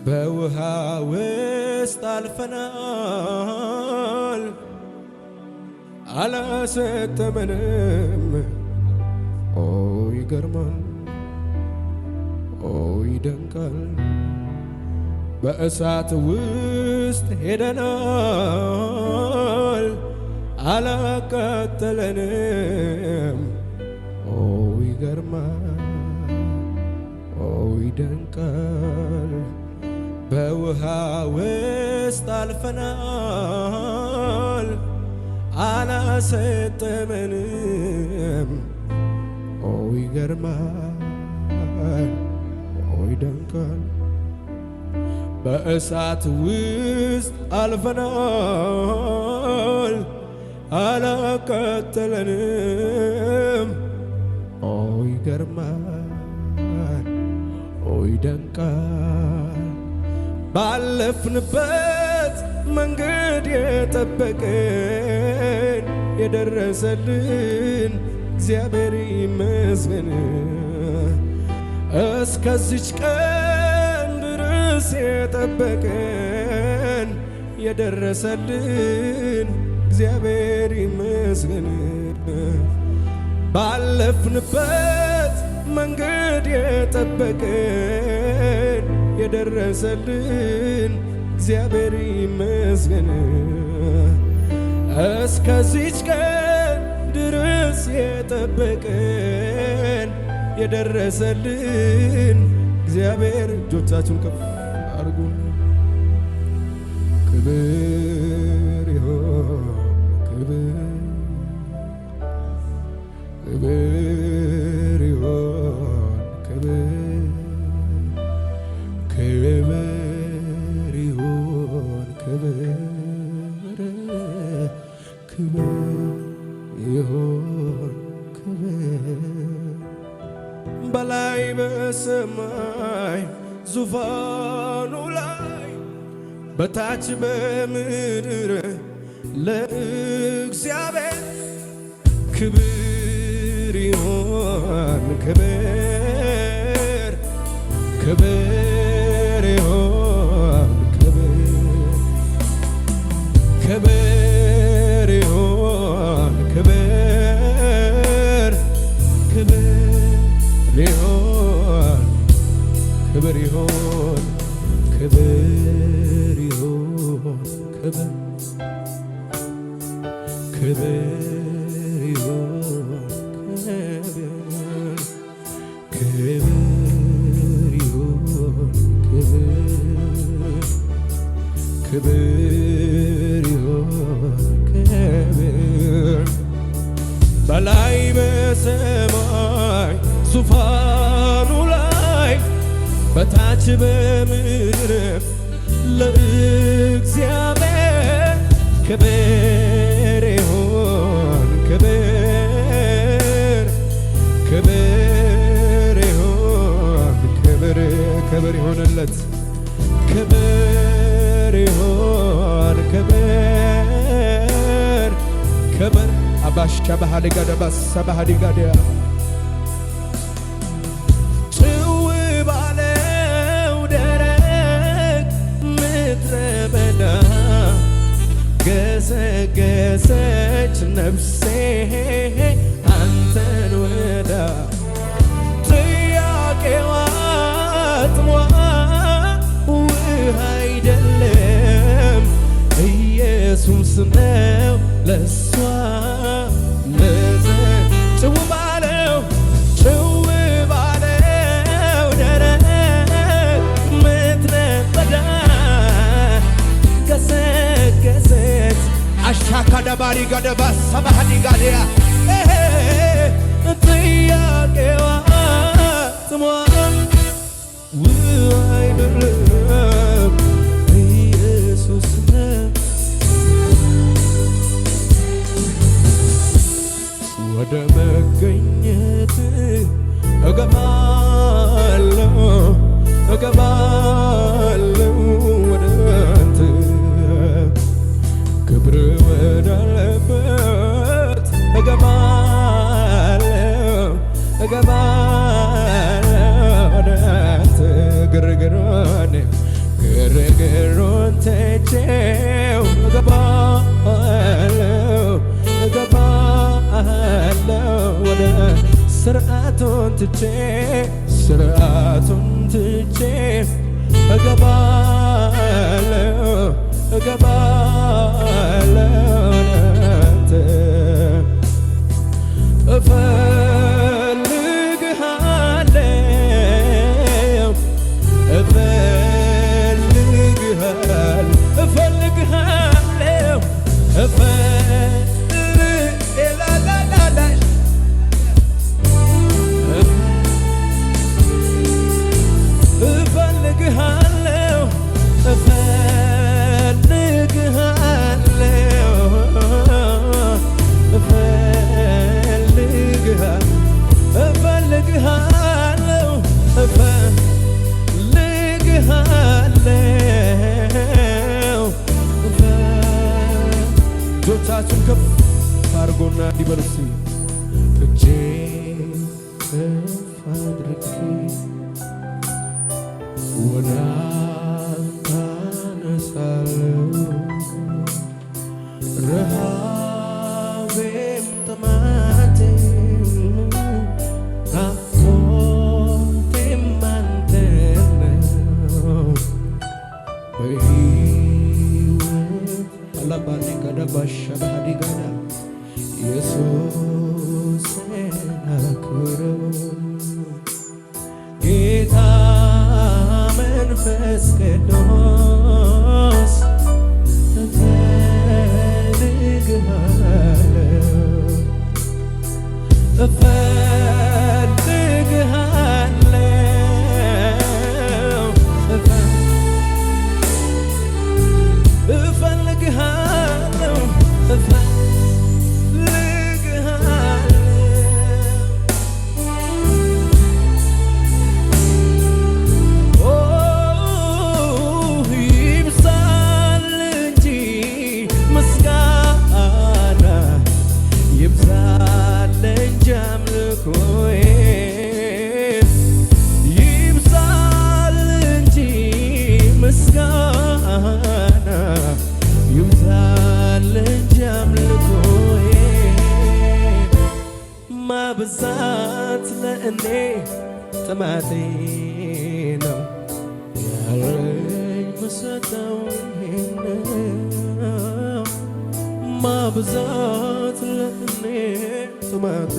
በውሃ ውስጥ አልፈናል አላሰጠመንም። ኦ ይገርማል፣ ኦ ይደንቃል። በእሳት ውስጥ ሄደናል አላቃጠለንም። ኦ ይገርማል፣ ኦ ይደንቃል። በውሃ ውስጥ አልፈናል አላሰጠመንም። ኦ ይገርማል፣ ኦ ይደንቃል። በእሳት ውስጥ አልፈናል አላቃጠለንም። ኦ ይገርማል፣ ኦ ይደንቃል። ባለፍንበት መንገድ የጠበቀን የደረሰልን እግዚአብሔር ይመስገን። እስከዚች ቀን ድረስ የጠበቀን የደረሰልን እግዚአብሔር ይመስገን። ባለፍንበት መንገድ የጠበቀን የደረሰልን እግዚአብሔር ይመስገን። እስከዚች ቀን ድረስ የጠበቀን የደረሰልን እግዚአብሔር። እጆቻችሁን ከፍ አድርጉ። ክብር ይሁን፣ ክብር ክብር ይሁን፣ ክብር ክብር ይሁን፣ ክብር ክብር ይሁን፣ ክብር በላይ በሰማይ ዙፋኑ ላይ በታች በምድር ለእግዚአብሔር ክብር ይሁን፣ ክብር ክብር ይሁን፣ ክብር ክብር ይሁን፣ ክብር ክብር ይሁን፣ ክብር ይሁን፣ ክብር ይሁን፣ ክብር ክብር ይሁን፣ ክብር ይሁን፣ ክብር ይሁን፣ ክብር በላይ በሰማይ ዙፋኑ ላይ በታች በምድር ለእግዚአብሔር ክብር ይሁን፣ ክብር ክብር ይሁን፣ ክብር ክብር ይሁንለት፣ ክብር ይሁን፣ ክብር ክብር አባሽካ ባህሊጋደ ባሳ ባህሊጋደ ጭው ባለው ደረቅ ምድረ በዳ ገሰገሰች ነፍሴ አንተን ወዳ። ጥያቄዋ ጥሟ ውሃ አይደለም ኢየሱስ ነው ለሷ ጭው ባለው ደረቅ ምድረ በዳ ገሰገሰች አሻካዳባሪ ጋደባ ሰባሃዲ ጋዲያ ጥያቄዋ ጥሟ ውሃ አይደለም ኢየሱስ ነው። ወደ መገኘት እገባለሁ ትቼው እገባለሁ ወደ ስርዓቱን ትቼ እገባለሁ አንተ እፈልግሃለሁ እጆቻችሁን ከፍ አድርጎና እንዲበሉት እጄን ከፍ አድርጌ ወደ አንተ አነሳለሁ ረሃቤም ጥማቴም ናፍቆቴም አንተ ነው በሕይወት አላባኔ ከደባሻ ባህዲጋና ኢየሱስን አክብረው ጌታ መንፈስ ቅዱስ ማብዛት ለእኔ ጥማቴ ነው ያለኝ ምሰጠው ነው ማብዛት ለእኔ ጥማቴ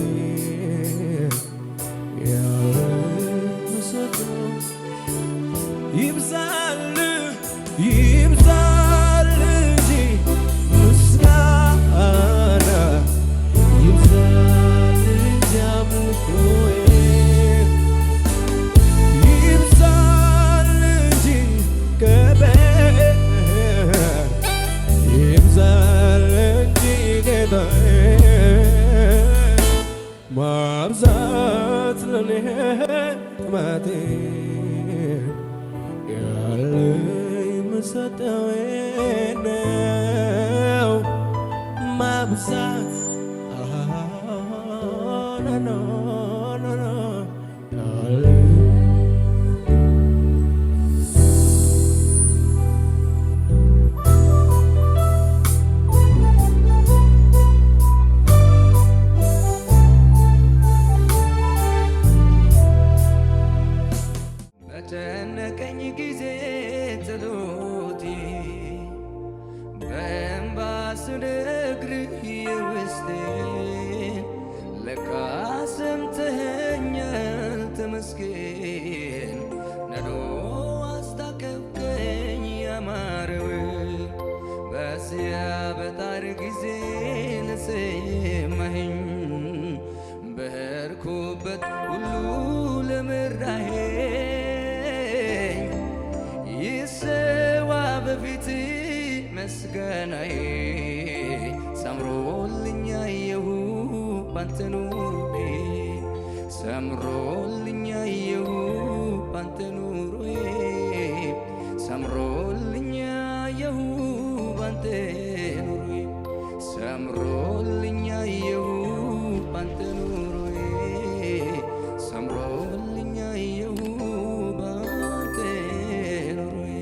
ያለኝ ምሰጠው ይብዛል እንጂ ምስጋና ይብዛል እንጂ አምልኮዬ ይብዛል እንጂ ክብር ይብዛል እንጂ ጌታዬ ማብዛት ለኔ ጥማቴ ያለኝ ምሰጠው ነው ማብዛት በጨነቀኝ ጊዜ ጸሎቴ በእንባ ስነግርህ የውስጤን ለካ ሰምተኸኛል ተመስገን ነዶ አስታቀብከኝ ያማረውን በዚያ በጣር ጊዜ ለሰማኸኝ በሄድኩበት ሁሉ ለመራኸኝ ይሰዋ በፊት ምስጋናዬ ሰምሮልኝ አየሁ ባንተ ኑሮዬ ሰምሮልኝ አየሁ ባንተ ኑሮዬ ሰምሮልኝ አየሁ ባንተ ኑሮዬ ሰምሮልኝ አየሁ ባንተ ኑሮዬ ሰምሮልኝ አየሁ ባንተ ኑሮዬ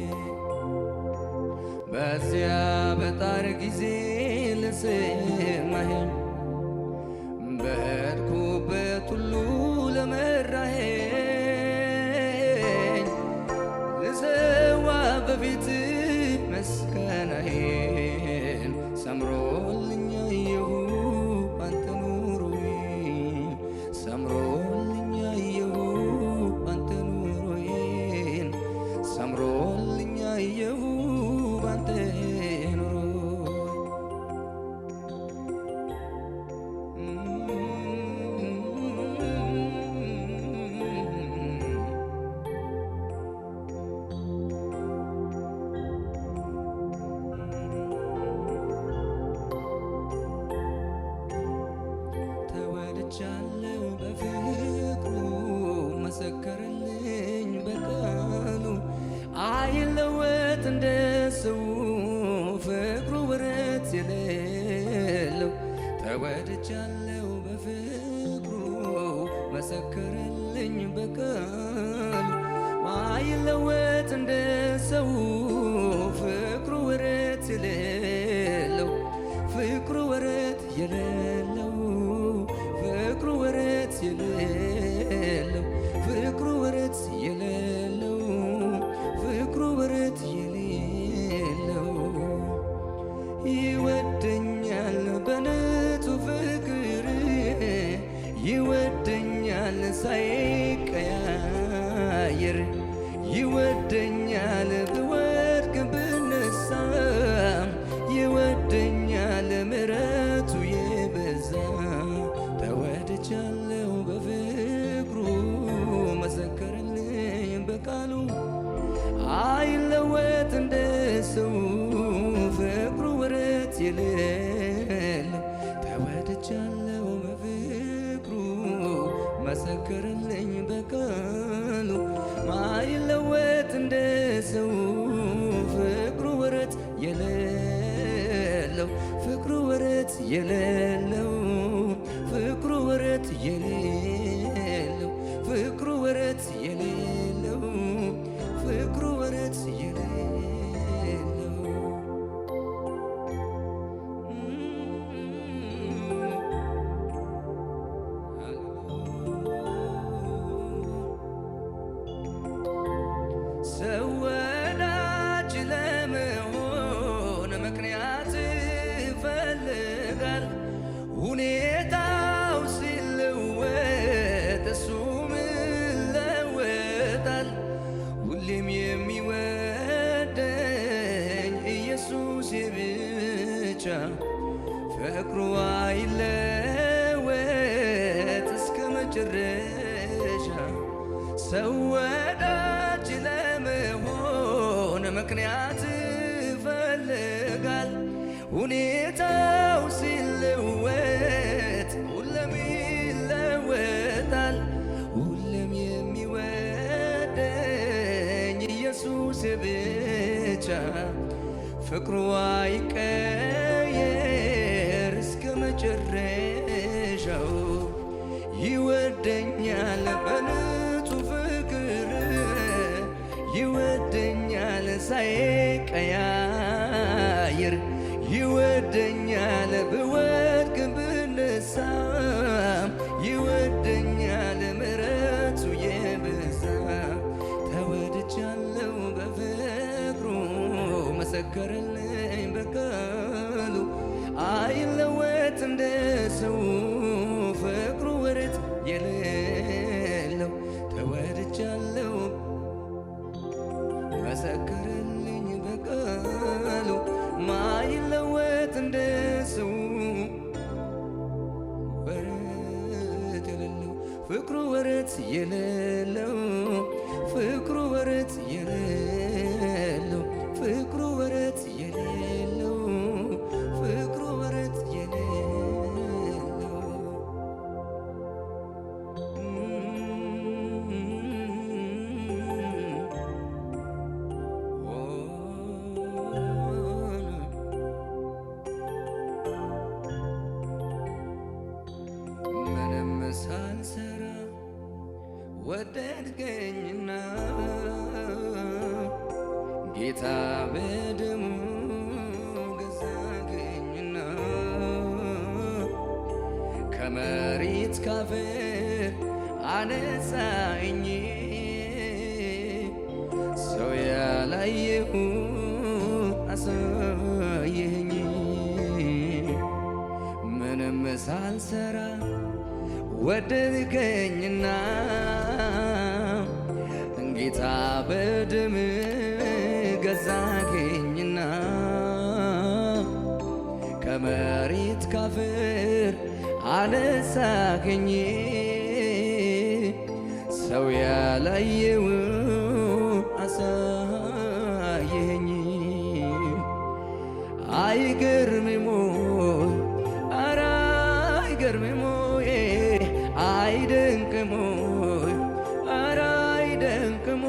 መሰከረልኝ በቃሉ ማይለወጥ እንደ ሰው ፍቅሩ ወረት የሌለው ፍቅሩ ወረት የሌለው ፍቅሩ ወረት የሌለው ፍቅሩ ወረት የሌለው ፍቅሩ ወረት የሌለው ይወደኛል በንቱ ፍቅር ይወደኛል ሳይቀያየር ይወደኛል ብወድቅ ብነሳም ይወደኛል ምሕረቱ የበዛ ተወድጃለሁ በፍቅሩ መሰከረልኝ በቃሉ አይለወጥ እንደ ሰው ፍቅሩ ወረት የሌለው ተወድጃለሁ በፍቅሩ መሰከረልኝ በቃሉ ማይለወጥ እንደ ሰው ፍቅሩ ወረት የሌለው ፍቅሩ ወረት የሌለው ፍቅሩ ወረት የሌለው ፍቅሩ ወረት የሌለው ፍቅሩ ወረት የሌለው ሰው ወዳጅ ለመሆን ምክንያት ይፈልጋል ሁኔታው ሲለወጥ እሱም ይለወጣል ሁሌም የሚወደኝ ኢየሱስ ብቻ ፍቅሩ አይለወጥ እስከ መጨረሻ ሰው ወዳጅ ለመሆን ምክንያት ይፈልጋል ሁኔታው ሲለወጥ ሁሌም ይለወጣል ሁሌም የሚወደኝ ኢየሱስ ብቻ ፍቅሩ አይቀየር እስከ መጨረሻው ይወደኛል በንቱ ፍቅር ይወደኛል ሳይቀያየር ይወደኛል ብወድቅ ብነሳም ይወደኛል ምሕረቱ የበዛ ተወድጃለሁ በፍቅሩ መሰከረልኝ በቃሉ አይለወጥ እንደ ሰው ፍቅሩ ወረት የሌለው ተወድጃለሁ መሰከረልኝ በቃሉ ማይለወጥ እንደ ሰው ወረት የሌለው ፍቅሩ ወረት የሌለው ፍቅሩ ወረት የሌለው ፍቅሩ ወረት የሌለው ፍቅሩ ወረት የሌለው ምንም ሳልሰራ ወደድከኝና ጌታ በደሙ ገዛኸኝና ከመሬት ካፈር አነሳኸኝ ሰው ያላየሁ አሳየኸኝ ምንም ሳልሰራ ወደድከኝና ጌታ በደም ገዛኸኝና ከመሬት ካፈር አነሳኸኝ ሰው ያላየው አሳየኸኝ አይገርምም ኧረ አይገርምም አይደንቅም ኧረ አይደንቅም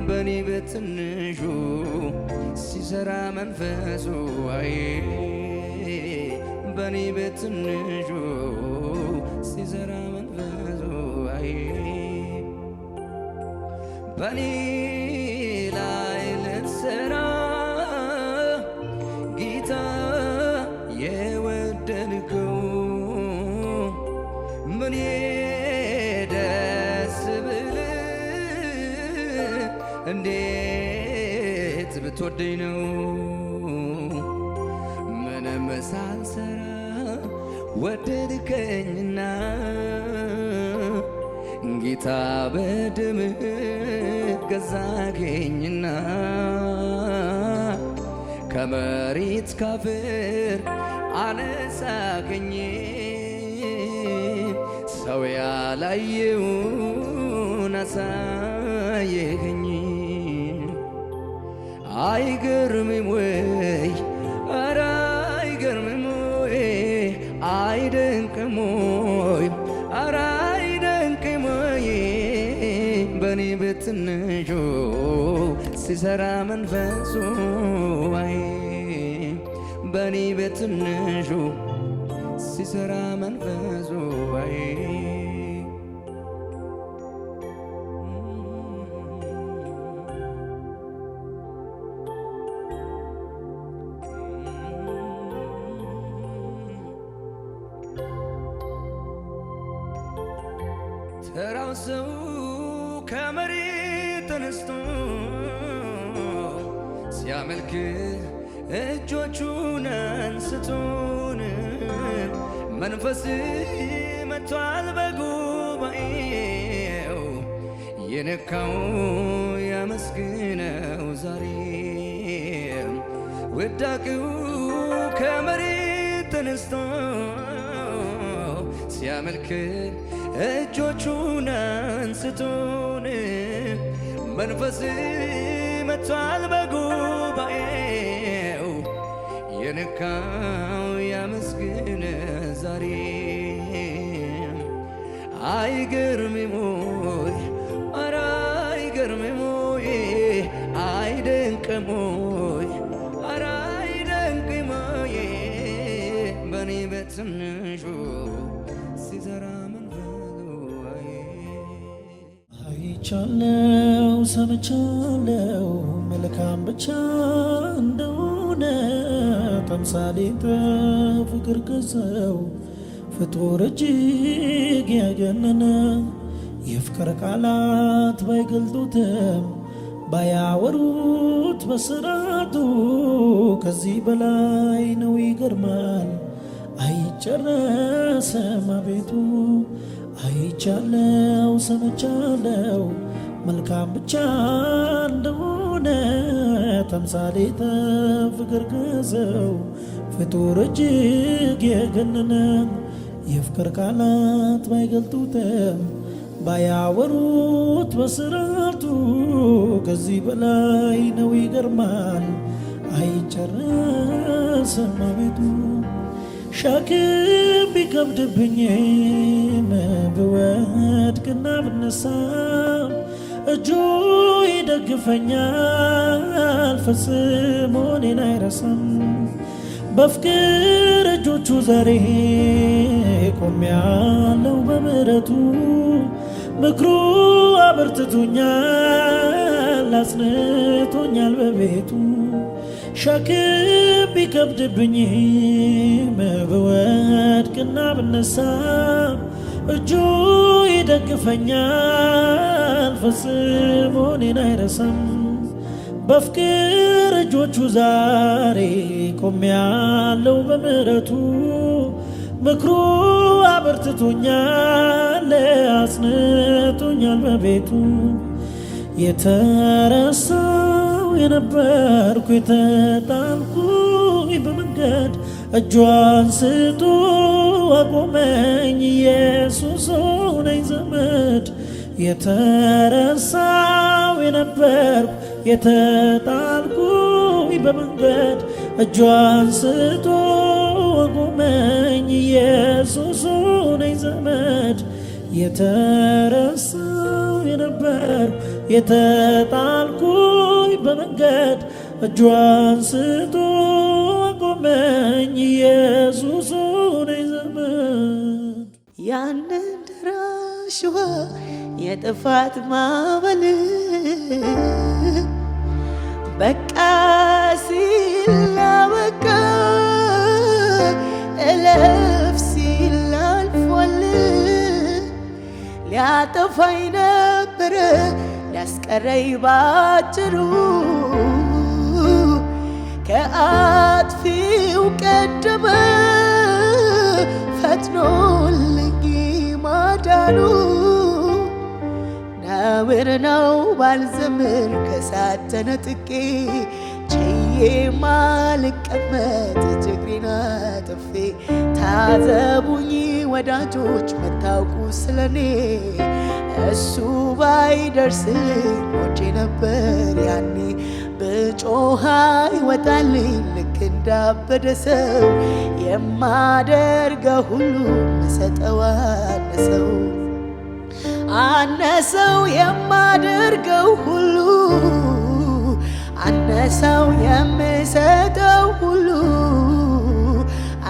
በኔ በትንሹ ሲሰራ መንፈሱ አይ በኔ በትንሹ ሲሰራ መንፈሱ በኔ ላይ ልትሰራ ጌታ የወደድከው በኔ ደስ ብልህ እንዴት ብትወደኝ ነው ምንም ሳልሰራ ወደድከኝና ጌታ በደምህ ገዛኸኝና ከመሬት ካፈር አነሳኸኝ ሰው ያላየውን አሳየኸኝ አይገርምም ወይ ኧረ አይገርምም ወይ አይደንቅም ወይ ኧረ አይደንቅም ወይ በኔ በትንሹ ሲሰራ መንፈሱ አይ በኔ በትንሹ ሲሰራ መንፈሱ አይ ተራው ሰው ከመሬት ተነስቶ ሲያመልክ እጆቹን አንስቶን መንፈስ መጥቷል በጉባኤው የነካው ያመስግነው ዛሬ ወዳቂው ከመሬት ተነስቶ ሲያመልክ እጆቹን አንስቶን መንፈስ መጥቷል በጉባኤው የነካው ያመስግን ዛሬ አይገርምም ወይ ኧረ አይገርምም ወይ አይደንቅም ወይ ኧረ አይደንቅም ወይ በኔ በትንሹ ሲሰራ አይቻለው ሰምቻለው መልካም ብቻ እንደሆነ ተምሳሌተ ፍቅር ገዘው ፍጡር እጅግ ያገነነ የፍቅር ቃላት ባይገልጡትም ባያወሩት በስራቱ ከዚህ በላይ ነው ይገርማል አይጨረስም አቤቱ አይቻለው ሰምቻለው መልካም ብቻ እንደሆነ ተምሳሌተ ፍቅር ገዘው ፍጡር እጅግ የገነነ የፍቅር ቃላት ባይገልጡትም ባያወሩት በስራቱ ከዚህ በላይ ነው ይገርማል አይጨረስም አቤቱ ሸክም ቢከብድብኝም ብወድቅና ብነሳ እጁ ይደግፈኛል ፈጽሞ እኔን አይረሳም በፍቅር እጆቹ ዛሬ ቆሜያለሁ በምሕረቱ ምክሩ አበርትቶኛል አጽንቶኛል በቤቱ ሸክም ቢከብድብኝም ብወድቅና ብነሳ እጁ ይደግፈኛል ፈጽሞ እኔን አይረሳም በፍቅር እጆቹ ዛሬ ቆሜያለሁ በምሕረቱ ምክሩ አበርትቶኛል አጽንቶኛል በቤቱ የተረሳው የነበርኩ የተጣልኩኝ በመንገድ እጁ አንስቶ አቆመኝ ኢየሱስ ሆነኝ ዘመድ የተረሳው የነበርኩ የተጣልኩኝ በመንገድ እጁ አንስቶ አቆመኝ ኢየሱስ ሆነኝ ዘመድ የተረሳው የነበርኩ የተጣልኩኝ በመንገድ እጁ አንስቶ አቆመኝ ኢየሱስ ሆነኝ ዘመድ ያንን ደራሽ ውሃ የጥፋት ማዕበል በቃ ሲል አበቃ እለፍ ሲል አልፏል። ሊያጠፋኝ ነበረ ሊያስቀረኝ ባጭሩ ከአጥፊው ቀደመ ፈጥኖልኝ ማዳኑ። ነውር ነው ባልዘምር ከእሳት ተነጥቄ ችዬ ማልቀመጥ እግሬን አጥፌ ታዘቡኝ ወዳጆች መታውቁ ስለኔ እሱ ባይደርስልኝ ሞቼ ነበር ያኔ። ብጮህ አይወጣልኝ ልክ እንዳበደ ሰው የማደርገው ሁሉ ምሰጠው አነሰው አነሰው የማደርገው ሁሉ አነሰው የምሰጠው ሁሉ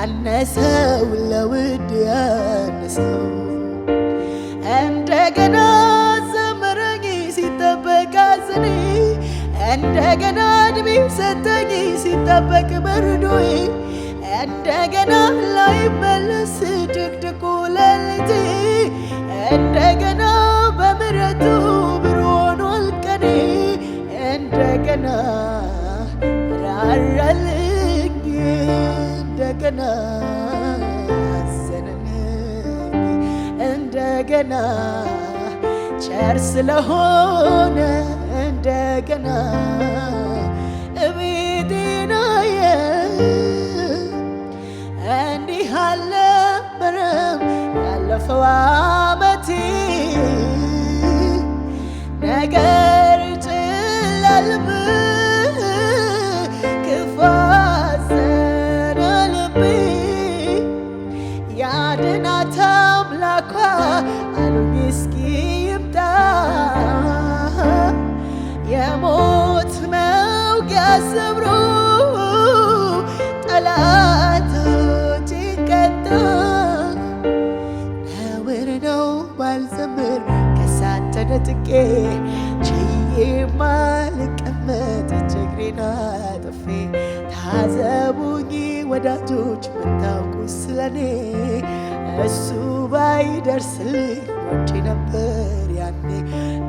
አነሰው ለውድ ያነሰው። እንደገና ዘመረኝ ሲጠበቅ አዘኔ እንደገና እድሜ ሰጠኝ ሲጠበቅ በርዶዬ እንደገና ላይመለስ ድቅድቁ ሌሊቴ እንደገና በምሕረቱ ብሩህ ሆኗል ቀኔ እንደገና ራራልኝ እንደገና አዘነልኝ እንደገና ቸር ስለሆነ እንደገና እቤቴን አየ እንዲህ አልነበረም ያለፈው ዓመቴ ነገር ጭላልብ ክፉ አዘነ ልቤ ያድናት አምላኳ አሉኝ እስኪ ይምጣ የሞት መውጊያ ሰብሮ ጠላቶች ቀጣ። ነውር ነው ባልዘምር ከእሳት ተነጥቄ ችዬ ማልቀመጥ እግሬን አጥፌ ታዘቡኝ ወዳጆች ምታውቁ ስለኔ እሱ ባይደርስልኝ ሞቼ ነበር ያኔ።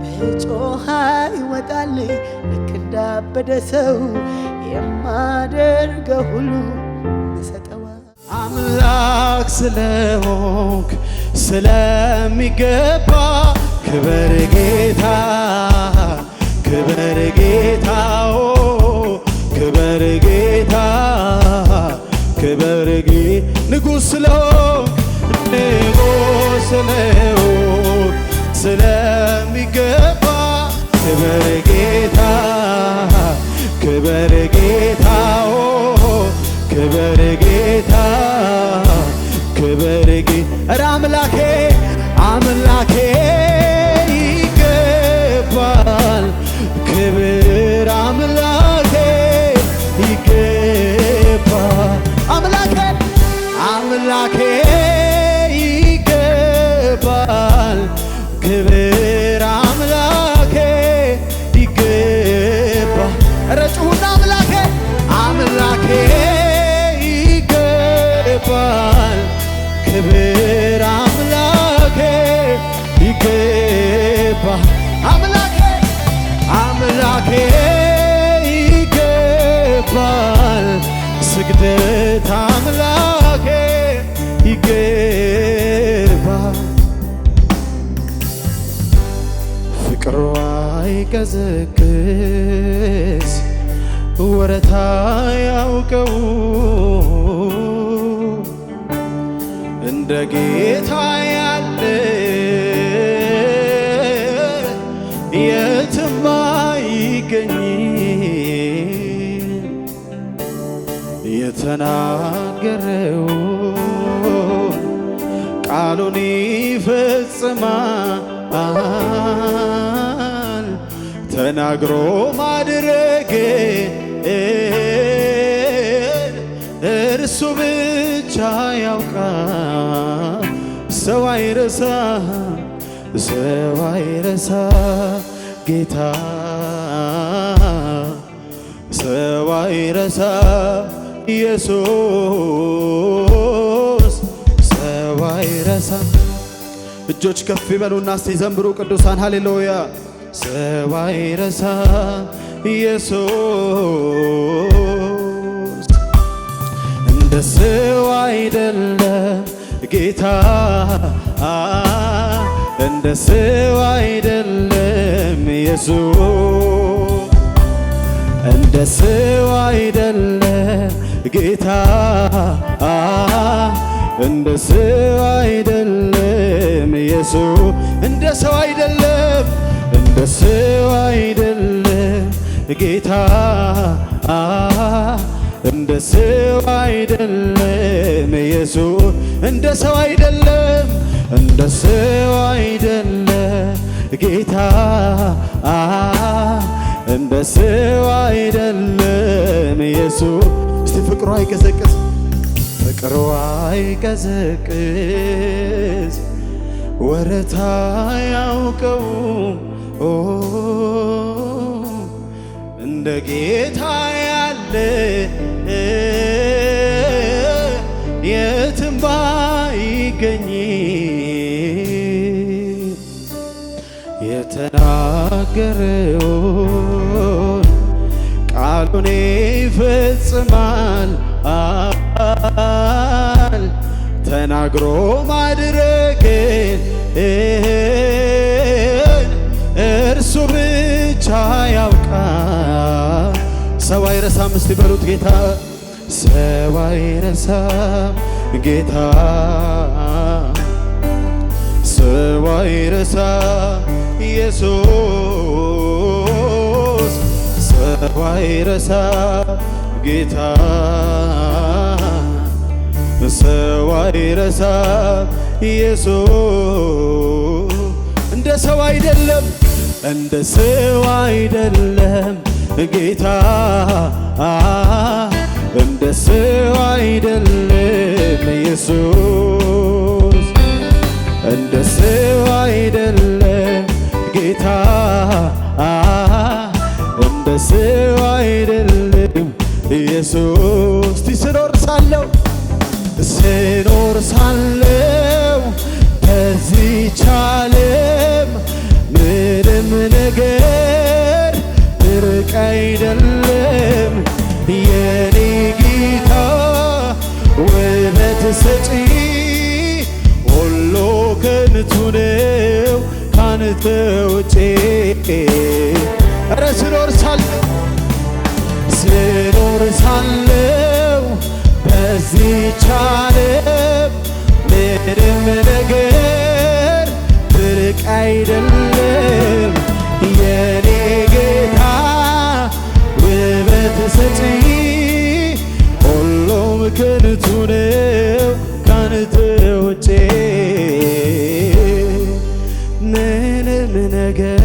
ብጮህ አይወጣልኝ ልክ እንዳበደ ሰው የማደርገው ሁሉ ምሰጠው አምላክ ስለሆንክ ስለሚገባ ክበር ጌታ ክበር ጌታ ክበር ጌታ ክበር ንጉሥ ስለሆንክ ንጉሥ ስለሆንክ ስለሚገባ ክበር ጌታ ክበር ጌታ ክበር ጌታ ክበር ኧረ አምላኬ አምላኬ ይገባል ክብር አምላኬ ይገባል አምላኬ አምላኬ ይገባል ክብር አምላኬ ይገባል። ኧረ ጩኹና አምላኬ አምላኬ ይገባል ክብር አምላኬ ይገባል አምላኬ አምላኬ ይገባል ስግደት አምላኬ ይገባል። ፍቅሯ አይቀዘቅዝ ወረታ ያውቀው እንደ ጌታ ያለ የትም አይገኝ። የተናገረው ቃሉን ይፈጽማል ተናግሮ ማድረግ እርሱ ብቻ ያውቃል። ሰው አይረሳም ሰው አይረሳ ጌታ ሰው አይረሳ ኢየሱስ ሰው አይረሳ። እጆች ከፍ ይበሉና እስቲ ዘምሩ ቅዱሳን ሃሌሉያ። ሰው አይረሳ ኢየሱስ እንደ ሰው አይደለም ጌታ እንደ ሰው አይደለም ኢየሱስ እንደ ሰው አይደለም ጌታ እንደ ሰው አይደለም ኢየሱስ እንደ ሰው አይደለም እንደ ሰው አይደለም ጌታ እንደ ሰው አይደለም ኢየሱስ እንደ ሰው አይደለም እንደ ሰው አይደለም ጌታ እንደ ሰው አይደለም ኢየሱስ። እስቲ ፍቅሩ አይቀዘቅዝ ፍቅሩ አይቀዘቅዝ ወረታ ያውቀው እንደ ጌታ ያለ የትም ባይገኝ የተናገረውን ቃሉን ይፈጽማል ተናግሮ ማድረግን እርሱ ብቻ ያውቃል። ሰው አይረሳም እስቲ በሉት ጌታ ሰው አይረሳም ጌታ ሰው አይረሳም ኢየሱስ ሰው አይረሳም ጌታ ሰው አይረሳም ኢየሱስ እንደ ሰው አይደለም እንደ ሰው አይደለም ጌታ እንደ ሰው አይደለም ኢየሱስ እንደ ሰው አይደለም ጌታ እንደ ሰው አይደለም ኢየሱስ። ስኖር ሳለው በዚህች ዓለም ምንም ነገር ርቅ አይደለም የኔ ጌታ ውበት ሰጪ ሁሉ ከንቱ ነው ካንተ ውጪ። ኧረ ስኖር ሳለው በዚህች ዓለም ምንም ነገር ርቅ አይደለም የኔ ጌታ ውበት ሰጪ ሁሉም ከንቱ ነው ካንተ ውጪ። ምንም ነገር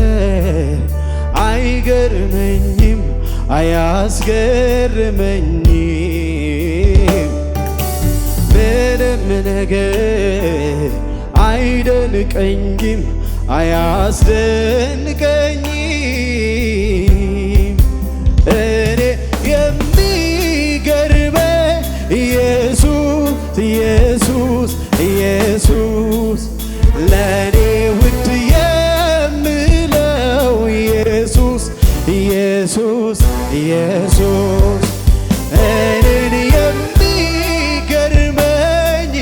አይገርመኝም አያስገርመኝም ምንም ነገር አይደንቀኝም አያስደንቀኝም እኔ የሚገርመኝ ኢየሱስ ኢየሱስ ኢየሱስ ለኔ ውድ የምለው ኢየሱስ ኢየሱስ ኢየሱስ እኔን የሚገርመኝ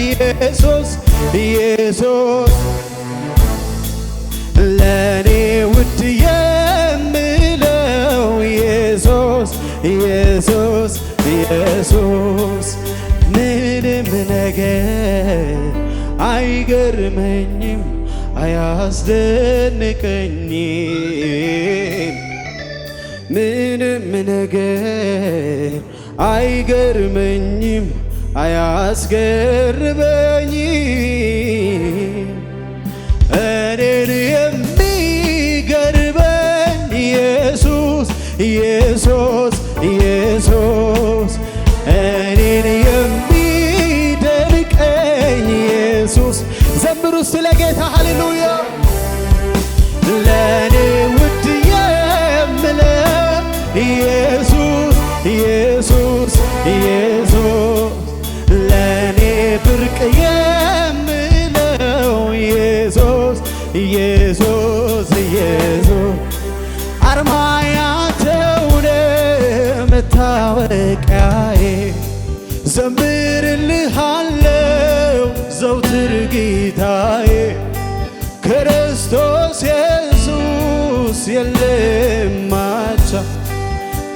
ኢየሱስ ኢየሱስ ለኔ ውድ የምለው ኢየሱስ ኢየሱስ ኢየሱስ ምንም ነገር አይገርመኝም አያስደንቀኝም ምንም ነገር አይገርመኝም አያስገርመኝም እኔን የሚገርመኝ ኢየሱስ ኢየሱስ ኢየሱስ እኔን የሚደንቀኝ ኢየሱስ። ዘምሩ ስለ ጌታ ሃሌሉያ ኢየሱስ ኢየሱስ አርማያቸውን መታወቂያዬ ዘምርልሃለው ዘውትር ጌታዬ ክርስቶስ ኢየሱስ የለም ማቻ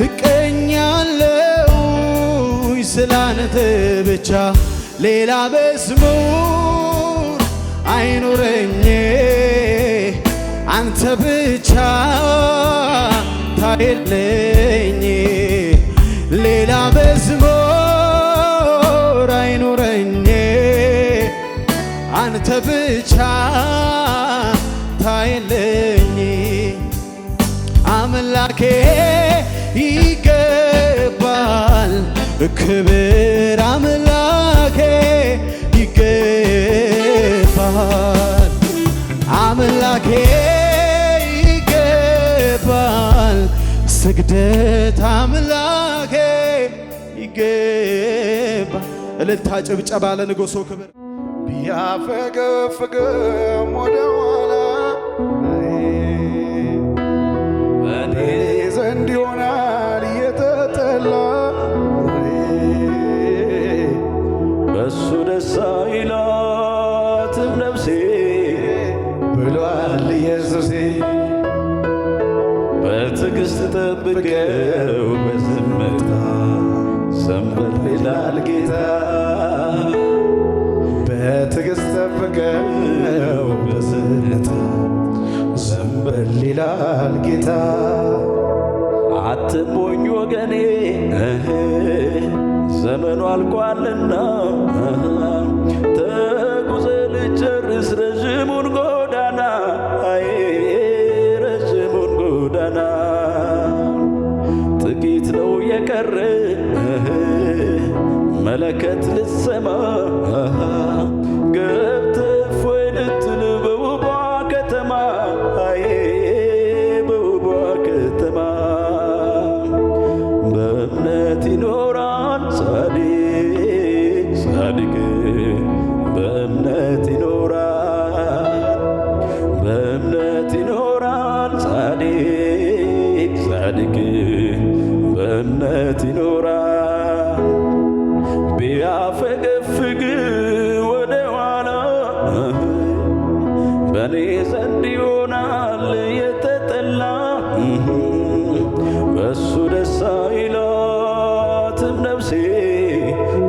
እቀኛለው ስላንተ ብቻ ሌላ መዝሙር አይኖረኝ አንተ ብቻ ታየለኝ ሌላ መዝሙር አይኖረኝ አንተ ብቻ ታየለኝ አምላኬ ይገባል ክብር አምላኬ ይገባል አምላኬ ይገባል ስግደት አምላኬ ይገባል እልልታ ጭብጨባ ለንጉሡ ክብር ቢያፈገፍግም ወደ ኋላ በእኔ ዘንድ ይሆናል የተጠላ በሱ ደስ አይላትም ነፍሴ ብሏል ኢየሱሴ በትዕግሥት ጠብቀው በዝምታ ዘንበል ይላል ጌታ በትዕግሥት ጠብቀው በዝምታ ዘንበል ይላል ጌታ አትሞኝ ወገኔ ዘመኑ አልቋልና ተጉዘህ ልጨርስ ረዥሙን ጎዳና ረዥሙን ጎዳና ጥቂት ነው የቀረ መለከት ልትሰማ ገብተህ እፎይ ልትል በውቧ ከተማ በውቧ ከተማ በእምነት ይኖራል ጻድቅ ጻድቅ በእምነት ይኖራል በእምነት ይኖራል ጻድቅ ጻድቅ በእምነት ይኖራል ቢያፈገፍግ ወደ ኋላ በኔ ዘንድ ይሆናል የተጠላ በሱ ደስ አይላትም ነፍሴ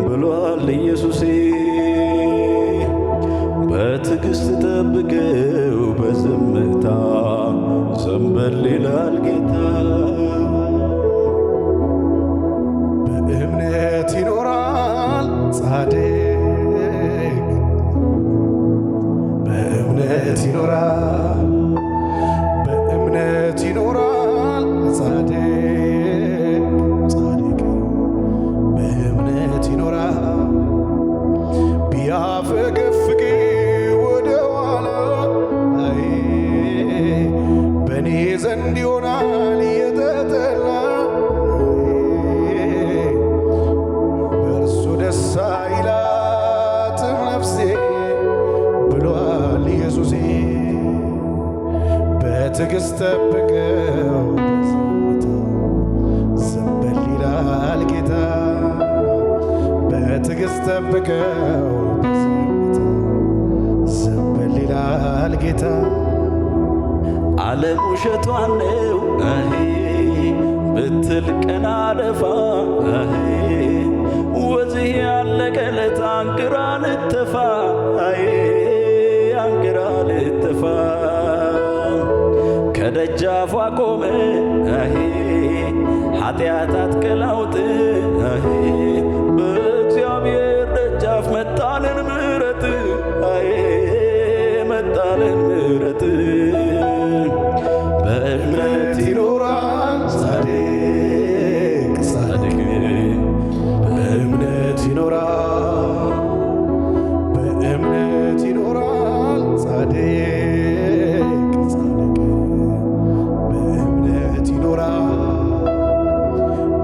ብሏል ኢየሱሴ በትዕግሥት ጠብቀው በዝምታ ዘንበል ይላል ጌታ በእምነት ይኖራል ጻድቅ በእምነት ይኖራል በእምነት ይኖራል ጻድቅ ጻድቅ በእምነት ይኖራል ቢያፈገፍግ ወደ ኋላ በእኔ ዘንድ ይሆናል የተጠላ በእርሱ ደስ አይላትም ነፍሴ ብሏል ኢየሱሴ በትዕግሥት ጠብቀው በዝምታ ዘንበል ይላል ጌታ በትዕግሥት ጠብቀው በዝምታ ዘንበል ይላል ጌታ ዓለም ውሸቷን ነው ብትል ቀና ደፋ ወዚህ ያለቀለት አንቅራ ልተፋ አንቅራ ልተፋ ከደጃፏ ቆመ ኃጢአት አትቀላውጥ በእግዚአብሔር ደጃፍ መጣልን ምሕረት መጣልን ምሕረት በእምነት ይኖራል ጻድቅ ጻድቅ በእምነት ይኖራል በእምነት ይኖራል ጻድቅ ጻድቅ በእምነት ይኖራል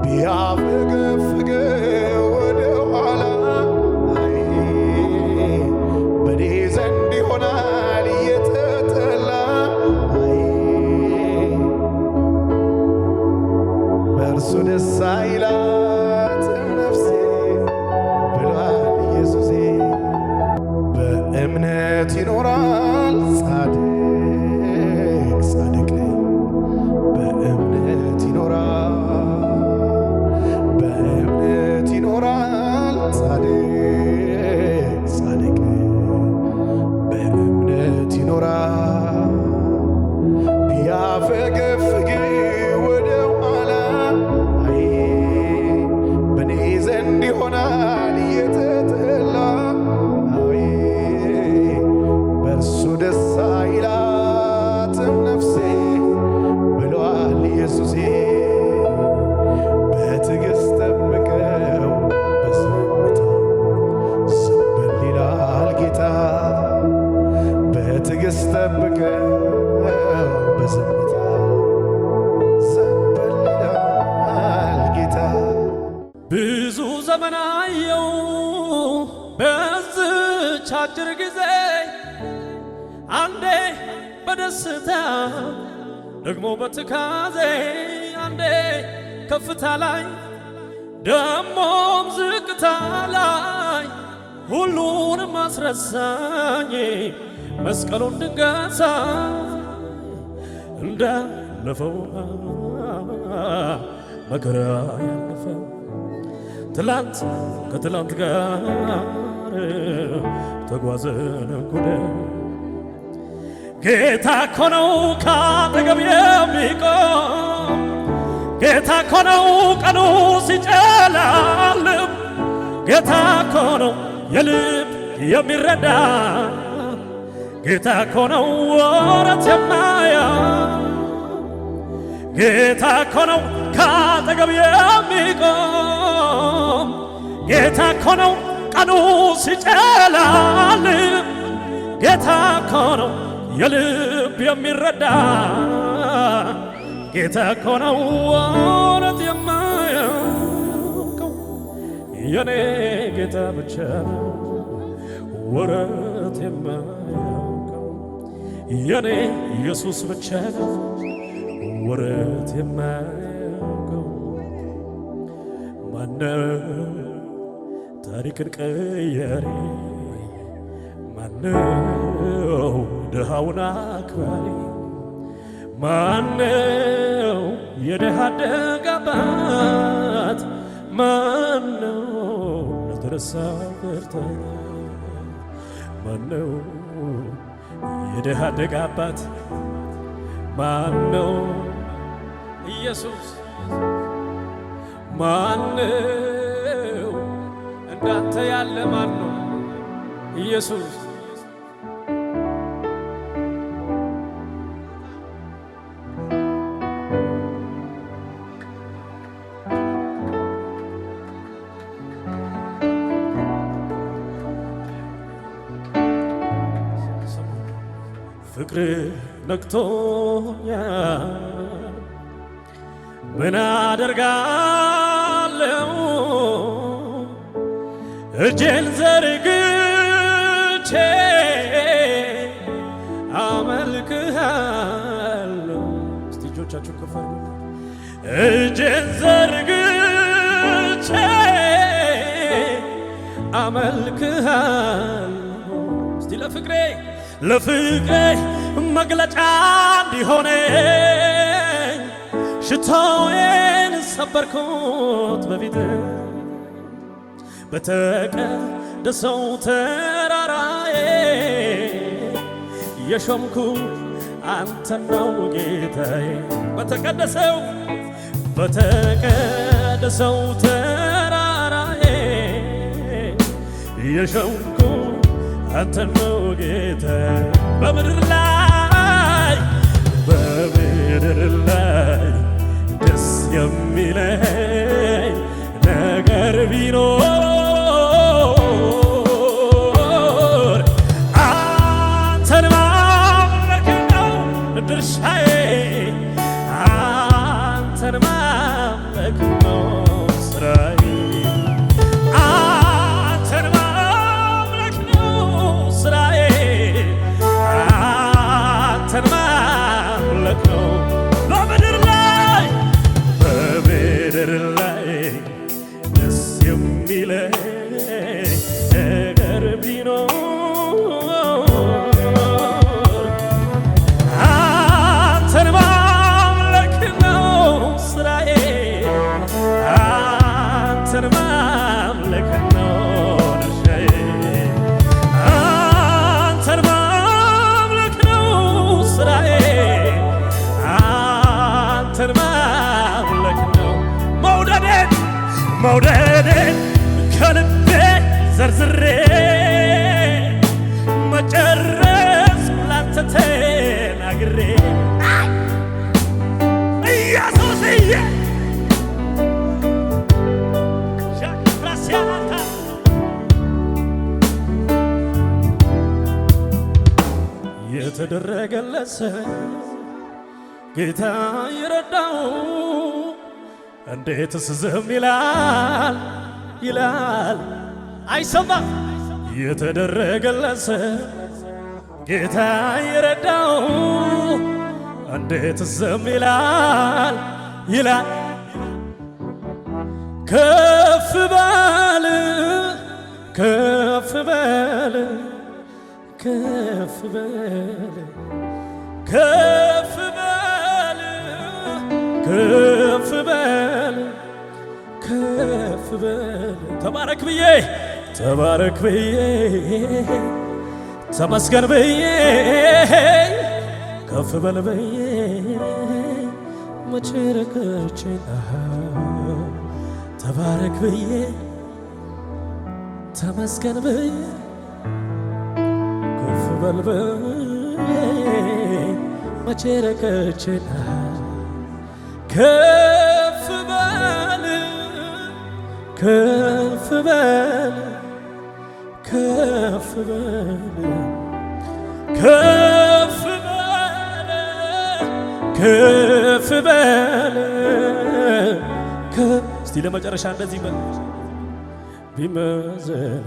ቢያፈገፍግ ወደ ኋላ በኔ ዘንድ ይሆናል የተጠላ ጻድቅ በእምነት ይኖራል፣ በእምነት ይኖራል። ጻድቅ በእምነት ይኖራል። ቢያፈገፍግ ወደ ኋላ አይ በኔ ዘንድ ይሆናል የተጠላ አይ በእርሱ ደስ አይላትም ነፍሴ ብሏል ኢየሱሴ። በትዕግሥት ጠብቀው በዝምታ ዝም በል ይላል ጌታ። በትዕግሥት ጠብቀው በዝምታ ዝም በል ይላል ጌታ። ብዙ ዘመን አየው በዝች አጭር ጊዜ፣ አንዴ በደስታ ደግሞ በትካዜ፣ አንዴ ከፍታ ላይ ደሞም ዝቅታ ላይ ሁሉንም አስረሳኝ መስቀሉን ድንገሳ እንዳለፈው መከራ ያለፈው ትላንት ከትላንት ጋር ተጓዘን ጉደ ጌታ እኮ ነው ካጠገብ የሚቆም ጌታ እኮ ነው ቀኑ ሲጨላልም ጌታ እኮ ነው የልብ የሚረዳ ጌታ እኮ ነው ወረት የማያውቅ ጌታ እኮ ነው ካጠገብ የሚቆም ጌታ እኮ ነው ቀኑ ሲጨላልም ጌታ እኮ ነው የልብ የሚረዳ ጌታ እኮ ነው ወረት የማያውቀው የኔ ጌታ ብቻ ነው ወረት የማያውቀው የኔ ኢየሱስ ብቻ ነው ወረት የማያውቀው። ማነው ታሪክን ቀያሪ? ማነው ድሃውን አክባሪ? ማነው የድሃ አደግ አባት? ማነው ለተረሳ ብርታት? ማነው የድሃ አደግ አባት? ማነው ኢየሱስ? ማነው እንዳንተ ያለ? ማነው ኢየሱስ? ፍቅር ነክቶኛል ምን አደርጋለሁ? እጄን ዘርግቼ አመልክሃለሁ። እስቲ እጆቻችሁ ከፍ አድርጉ። እጄን ዘርግቼ አመልክሃለሁ። እስቲ ለፍቅሬ መግለጫ እንዲሆነኝ ሽቶዬን ሰበርኩት በፊት በተቀደሰው ተራራዬ የሾምኩ አንተን ነው ጌታዬ። በተቀደሰው ተራራዬ የሾምኩ አንተን ነው ጌታዬ። በምድር ላይ ደስ የሚለኝ ነገር ቢኖር አንተን ማምለክ ነው ድርሻዬ። አንተን ማምለክ ነው ስራዬ። አንተን ማምለክ ነው ስራዬ። አንተን ማምለክ ነው በምድር ላይ ደስ የሚለኝ ነገር ቢኖር አንተ መውደድን ከልቤ ዘርዝሬ መጨረስ ላንተ ተናግሬ ኢየሱስዬ ራስያታ የተደረገለት ጌታ ይረዳው እንዴትስ ዝም ይላል ይላል አይሰማ የተደረገለት ጌታ ይረዳው እንዴትስ ዝም ይላል ይላል ከፍ በል ከፍ በል ከፍ በል ከፍ በል ከፍ በል ከፍ በል ተባረክ ብዬ ተባረክ ብዬ ተመስገን ብዬ ከፍ በል ብዬ መቼ ረከችና ተባረክ ብዬ ተመስገን ብዬ ከፍ በል ብዬ መቼ ረከችና ከፍ በል ከፍ በል ከፍ በል ከፍ በል ከፍ በል እስቲ ለመጨረሻ እንደዚህ በል ቢመዘን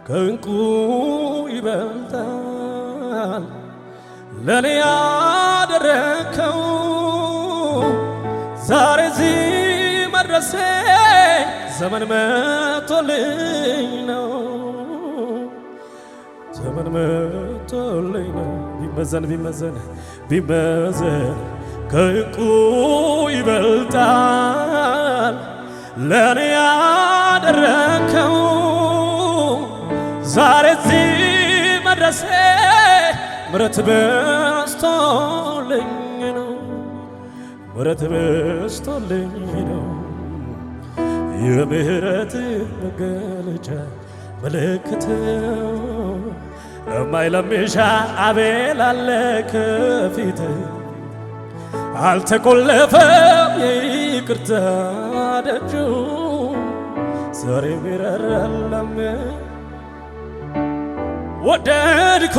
ከዕንቁ ይበልጣል ለኔ ያደረከው ዛሬ እዚህ መድረሴ ዘመን መቶልኝ ነው ዘመን መቶልኝ ነው ቢመዘን ቢመዘን ቢመዘን ከዕንቁ ይበልጣል ለኔ ያደረከው ዛሬ እዚህ መድረሴ ምሕረት በዝቶልኝ ነው ምሕረት በዝቶልኝ ነው የምሕረት መገለጫ ምልክት ለማይለምሽ አቤል አለ ከፊት አልተቆለፈም የይቅርታ ደጁ ዛሬ ሚራራለም ወደድኩ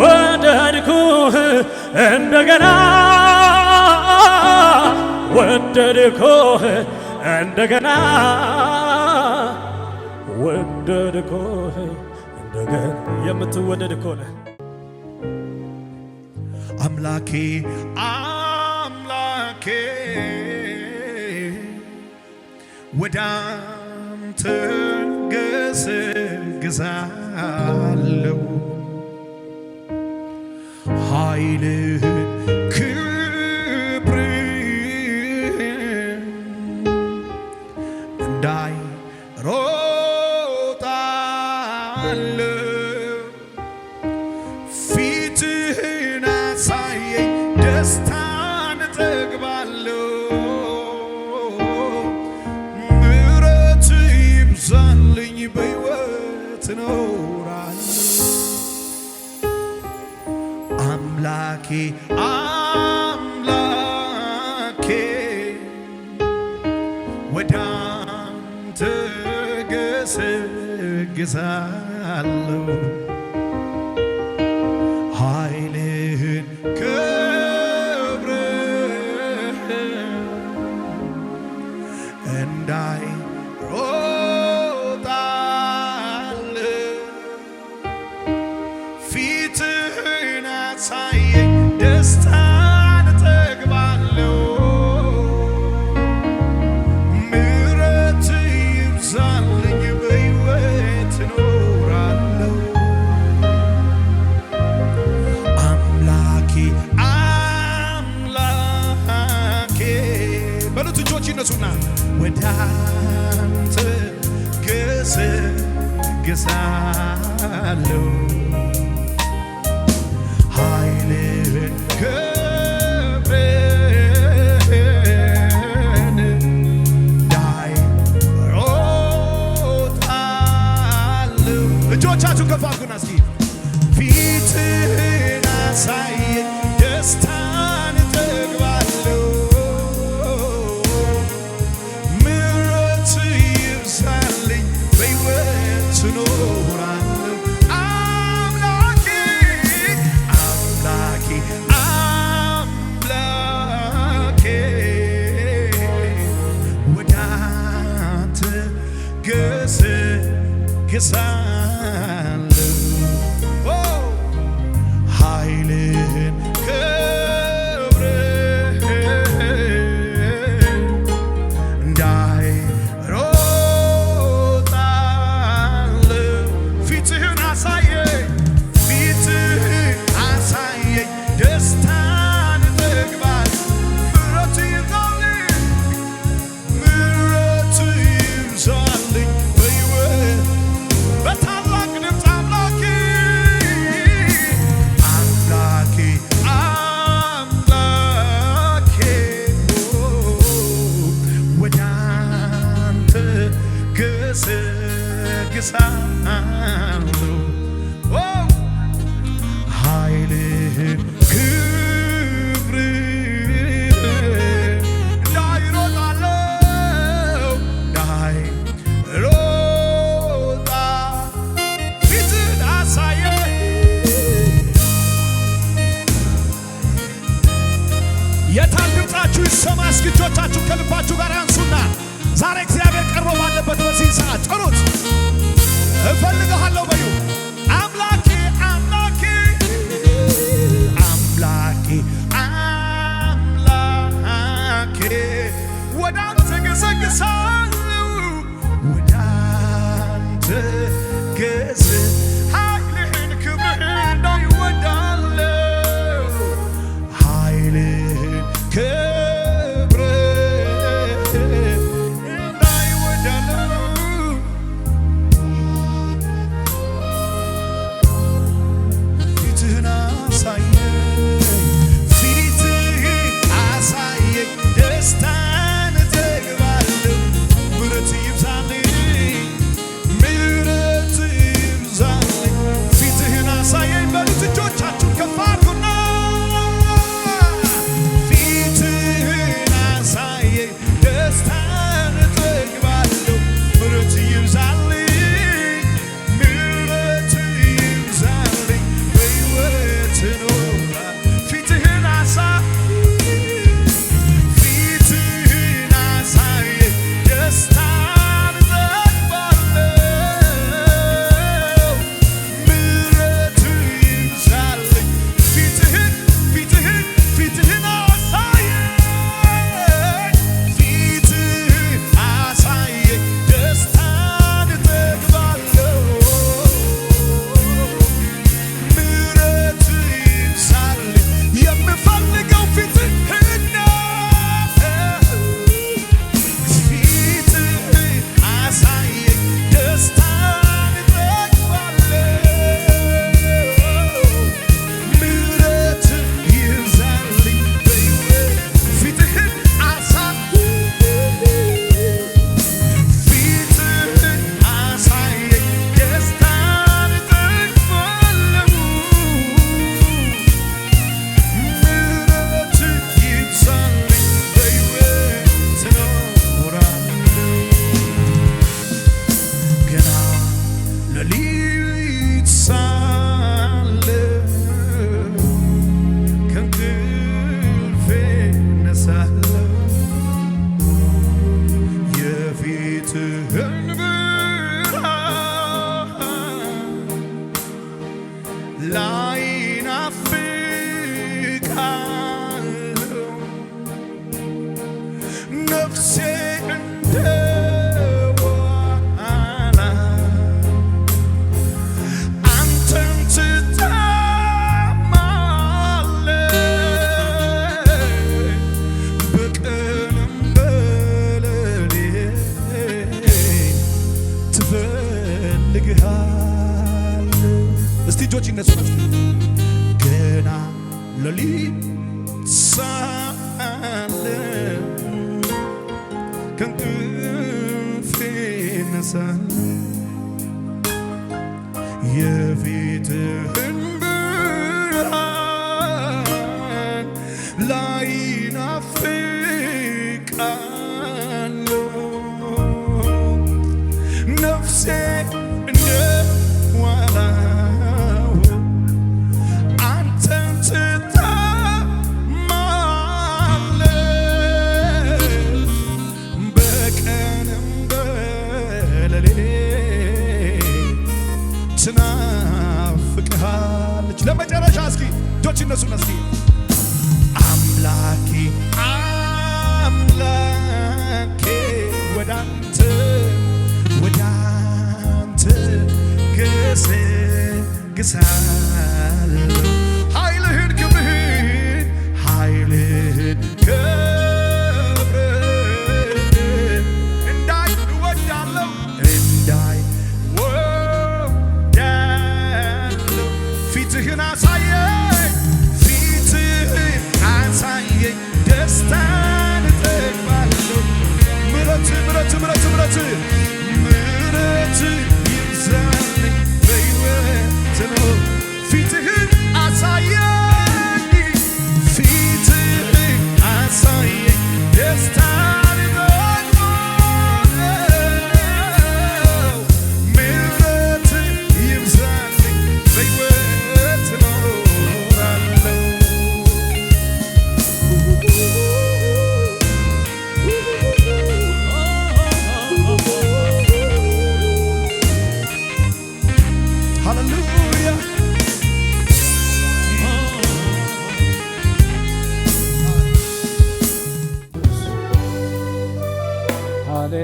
ወደድኩ እንደገና ወደድኩ እንደገና ወደድኩ እንደገና የምትወደድ ከሆነ አምላኬ አምላኬ ወዳንተ ገሰግሳለሁ ኃይልህን ክብርህን እንዳይ ሮጣለሁ ፊትህን አሳየኝ ደስታን እጠግባለሁ ምሕረት ይብዛልኝ በሕይወት እኖራለሁ አምላኬ አምላኬ ወዳንተ ገሰግሳለሁ ኃይልህን ክብርህን እንዳይ ሮጣለሁ ፊትህን አሳየኝ ደስታን እጠግባለሁ ምሕረት ይብዛልኝ በሕይወት እኖራለሁ አምላኬ አምላኬ በሉት እጆች ይነሱና ወዳንተ ገሰግሳለሁ ኃይልህን ክብርህን እንዳይ ገሰግሳለሁ ኃይልህን ኃይልህን ክብርህን እንዳይሮጣለው እንዳይሮጣ ፊትህን አሳየኝ የታል ድምፃችሁ ይሰማ እስኪ እጆቻችሁ ከልባችሁ ጋር ያንሱና ዛሬ እግዚአብሔር ቀርቦ ባለበት በዚህ ሰዓት ጥሩት እፈልግሃለሁ በዩ አምላኬ አምላኬ አምላኬ አምላኬ ወደ አንተ ገሰግሳለሁ ወደ አንተ ኃይልህን ክብርህን እንዳይወዳለው ኃይልህን ክብርህን እንዳይወዳለው ፊትህን አሳየኝ ደስታን እጠግባለሁ ምሕረት ይብዛልኝ ምሕረት ይብዛልኝ ፊትህን አሳየኝ በሉት እጆቻችሁን ከፍ አድርጉና ፊትህን አሳየኝ ደስታን እጠግባለሁ ምሕረት ይብዛልኝ ምሕረት ይብዛልኝ በሕይወት እኖራለሁ ፊትህን አሳየኝ ደስታን እጠግባለሁ ምሕረት ይብዛልኝ ፊትህን አሳየኝ ደስታን እጠግባለሁ ምሕረት ይብዛልኝ የምፈልገው ፊትህን አሳየኝ ደስታን እጠግባለሁ ምሕረት ይብዛልኝ ፊትህን አሳየኝ ደስታን እጠግባለሁ ምሕረት ይብዛልኝ በሕይወት እኖራለሁ ገና ሌሊት ሳለ ከእንቅልፌ እነሳለሁ የፊትህን ብርሃን ላይ ናፍቃለሁ ነፍሴ እንደ ዋላ አንተን ትታማለች በቀንም በሌሊት ትፈልግሃለሁ እስቲ እጆች ይነሱ ገና ሌሊት ሳለ ከእንቅልፌ እነሳለሁ የፊትህን ብርሃን ላይ ናፍቃለሁ ነፍሴ እንደ ዋላው አንተን ትታማለች በቀንም በሌሊት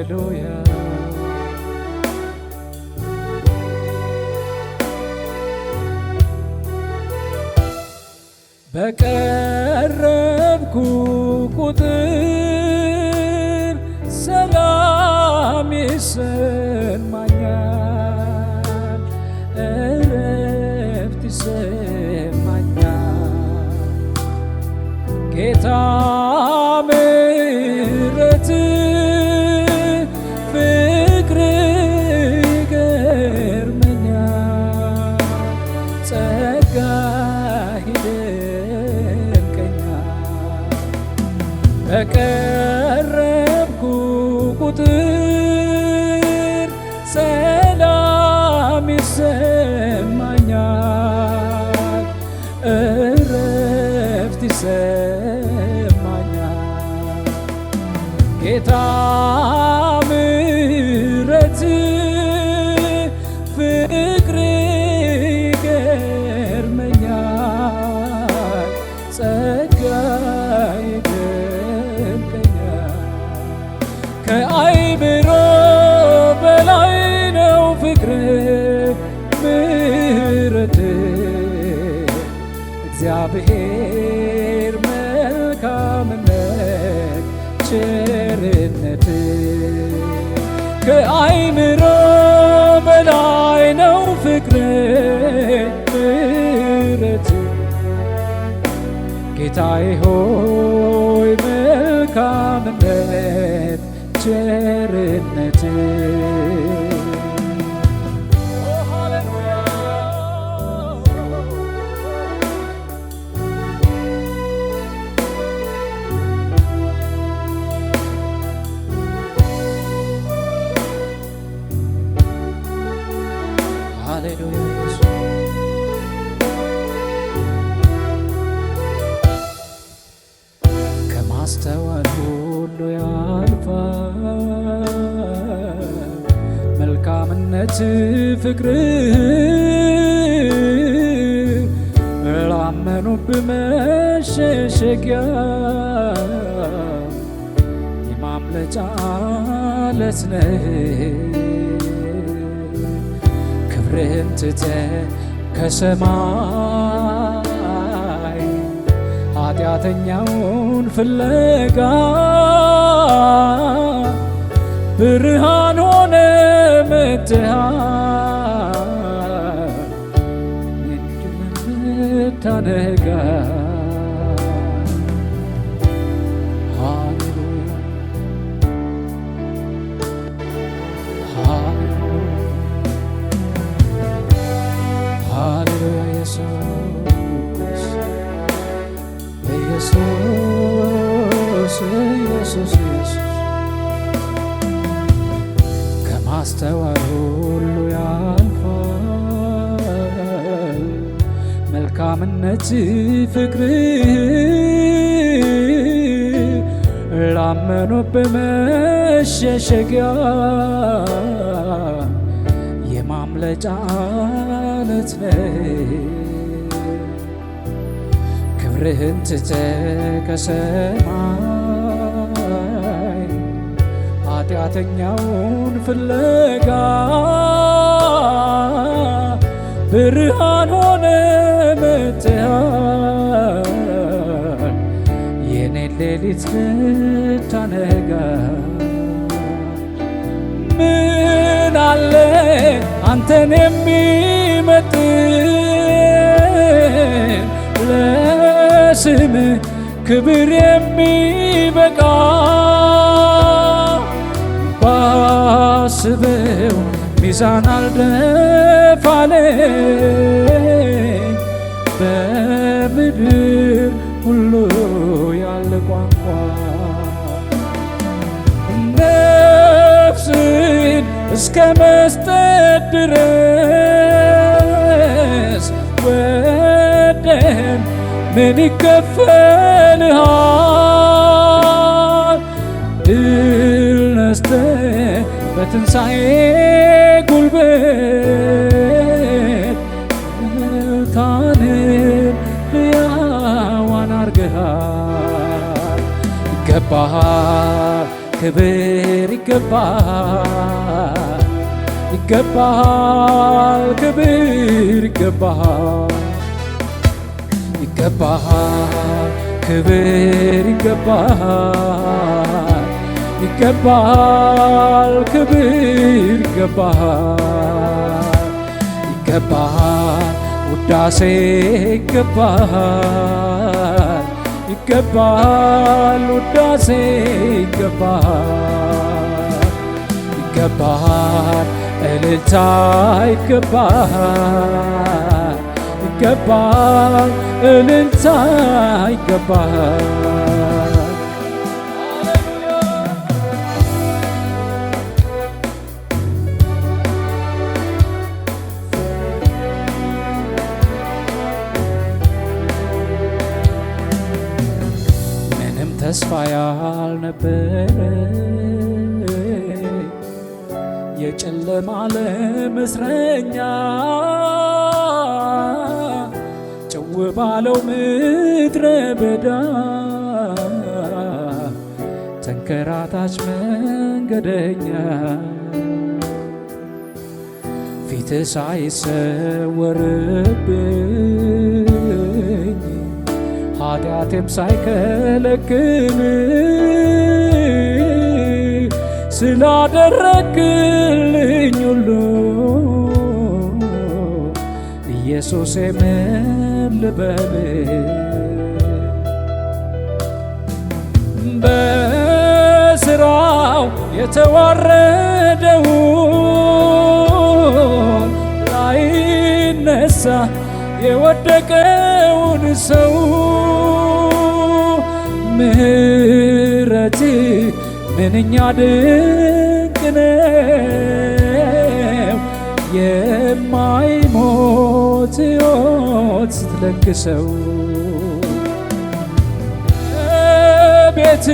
ሃሌሉያ በቀረብኩ ቁጥር ሰላም ይሰማኛል፣ እረፍት ይሰማኛል። ጌታ ምሕረት ፍቅር ይገርመኛል፣ ጸጋ በቀረብኩ ቁጥር ሰላም ይሰማኛል፣ እረፍት ይሰማኛል። ጌታ ምሕረት ፍቅር ይገርመኛል፣ ጸጋ ከአይምሮ በላይ ነው ፍቅር ምሕረት እግዚአብሔር መልካምነት ቸርነት ከአይምሮ በላይ ነው ፍቅር ምሕረት ጌታዬ ሆይ መልካምነት ቸርነት ሃሌሉያ ከማስተዋል ሁሉ ያልፋል መልካምነት ፍቅር ላመኑብህ መሸሸጊያ የማምለጫ ዓለት ነህ። ክብርህን ትተህ ከሰማይ ኃጢአተኛውን ፍለጋ ብርሃን ሆነ መጥተሃል እንድታነጋ ሃሌሉያ ሃሌሉያ ኢየሱስ ኢየሱስ ከማስተዋል ሁሉ ያልፋል መልካምነት ፍቅር ላመኑብህ መሸሸጊያ የማምለጫ ዓለት ነህ። ክብርህን ትተህ ከሰማይ ኃጢአተኛውን ፍለጋ ብርሃን ሆነ መጥተሃል የኔን ሌሊት ልታነጋ። ምን አለ አንተን የሚመጥን ለስምህ ክብር የሚበቃ ባስበው ሚዛን አልደፋለኝ በምድር ሁሉ ያለ ቋንቋ ነፍስን እስከ መስጠት ድረስ ወደን ምን ይከፈልሃል? ድል ነስተህ በትንሣኤ ጉልበት ሙታንን ሕያዋን አርገሃል። ገባህ ክብር ይገባሃል ይገባሃል ክብር ይገባሃል ይገባሃል ክብር ይገባሃል ይገባሃል ክብር ይገባሃል ይገባሃል ውዳሴ ይገባሃል ይገባሃል ውዳሴ ይገባሃል ይገባሃል እልልታ ይገባሃል ይገባሃል እልልታ ይገባሃል ምንም ተስፋ ያልነበረ የጨለማ ዓለም እስረኛ ጭው ባለው ምድረ በዳ ተንከራታች መንገደኛ ፊት ሳይሰወርብኝ ኃጢአቴም ሳይከለክል ስላደረግልኝ ሁሉ ኢየሱሴ ምን ልበል በስራው የተዋረደውን ላይነሳ የወደቀውን ሰው ምህረት ምንኛ ድንቅ ነው የማይሞት ሕይወት ስትለግሰው ቤት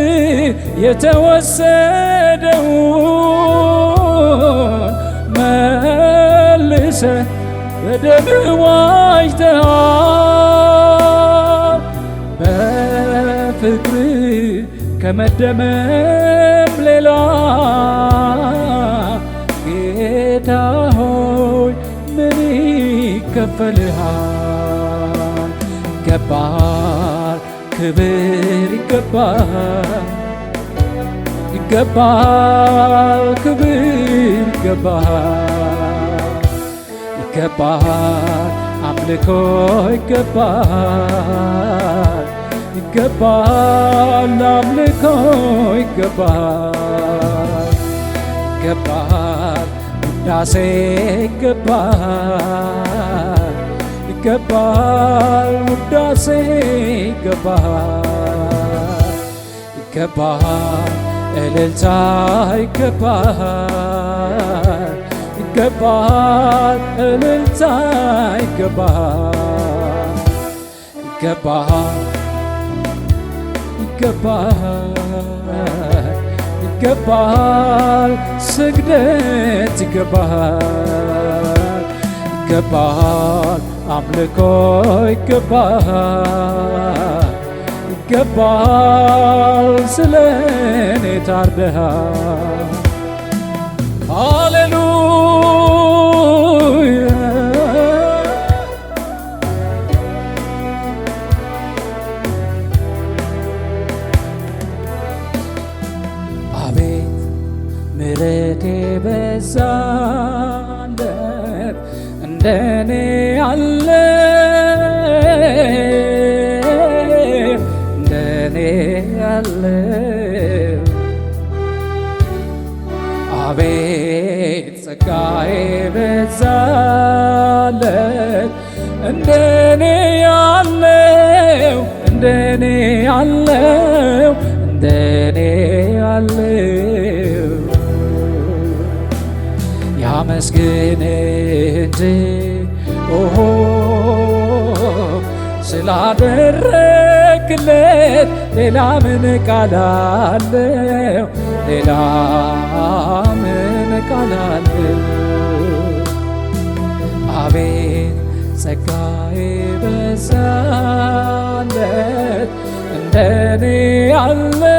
የተወሰደውን መልሰ በደም ዋጅተሃል በፍቅር ከመደመም ሌላ ጌታ ሆይ ምን ይከፈልሃል ይገባሃል ክብር ይገባሃል ይገባሃል ክብር ይገባሃል ይገባሃል አምልኮ ይገባሃል ይገባሃል አምልኮ ይገባሃል ይገባሃል ውዳሴ ይገባሃል ይገባሃል ውዳሴ ይገባሃል ይገባሃል እልልታ ይገባሃል ይገባሃል እልልታ ይገባሃል ይገባሃል ይገባሃል ይገባሃል ስግደት ይገባሃል ይገባሃል አምልኮ ይገባሃል ይገባሃል ስለኔ ታርደሃል ሃሌሉያ አቤት ምሕረቴ በዛለት እንደኔ ያለ እንደኔ ያለ አቤት ጸጋዬ በዛለት እንደኔ ያለው እንደኔ ያለው እንደኔ ያለው ያመስግን እንጂ ኦሆ ስላደረግለት ሌላ ምን ቃል አለው ሌላ ምን ቃል አለው አቤት ጸጋዬ በዛለት እንደኔ ያለው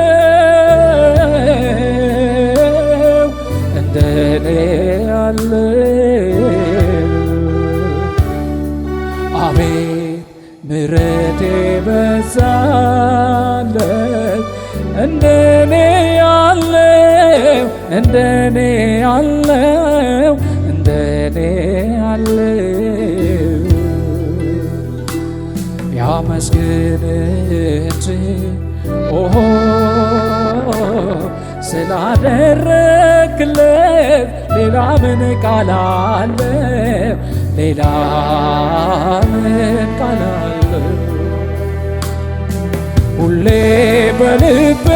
ያለው እንደኔ ያለው እንደኔ ያለው እንደኔ ያለው ያመስግን እንጂ ኦሆ ስላደረግለት ሌላ ምን ቃል አለው? ሌላ ምን ቃል አለው? ሁሌ በልቤ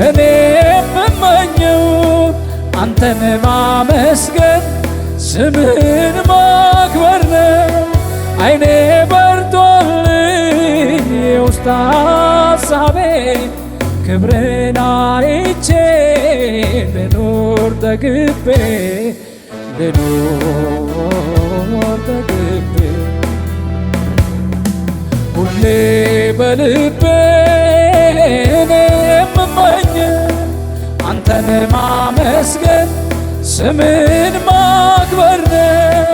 እኔ የምመኘው አንተን ማመስገን ስምህን ማክበር ነው። ዓይኔ በርቶልኝ የውስጥ ሐሳቤ ክብርን አይቼ ልኖር ተግቤ ልኖር ተግቤ ሁሌ በልቤ እኔ የምመኘው አንተን ማመስገን ስምን ማክበር ነው።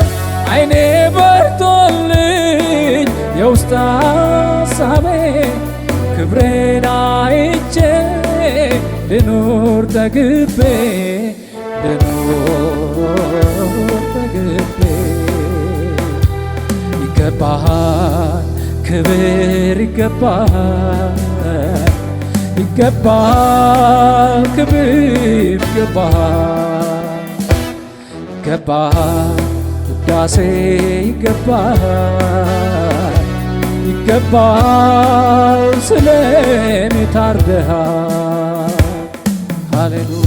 ዓይኔ በርቶልኝ የውስጥ ሐሳቤ ክብሬን አይቼ ልኖር ተግቤ ልኖር ተግቤ ይገባሃል ክብር ይገባሃል ይገባሃል ክብር ይገባሃል ይገባሃል ውዳሴ ይገባሃል ይገባሃል ስለኔ ታርደሃል ሃሌሉያ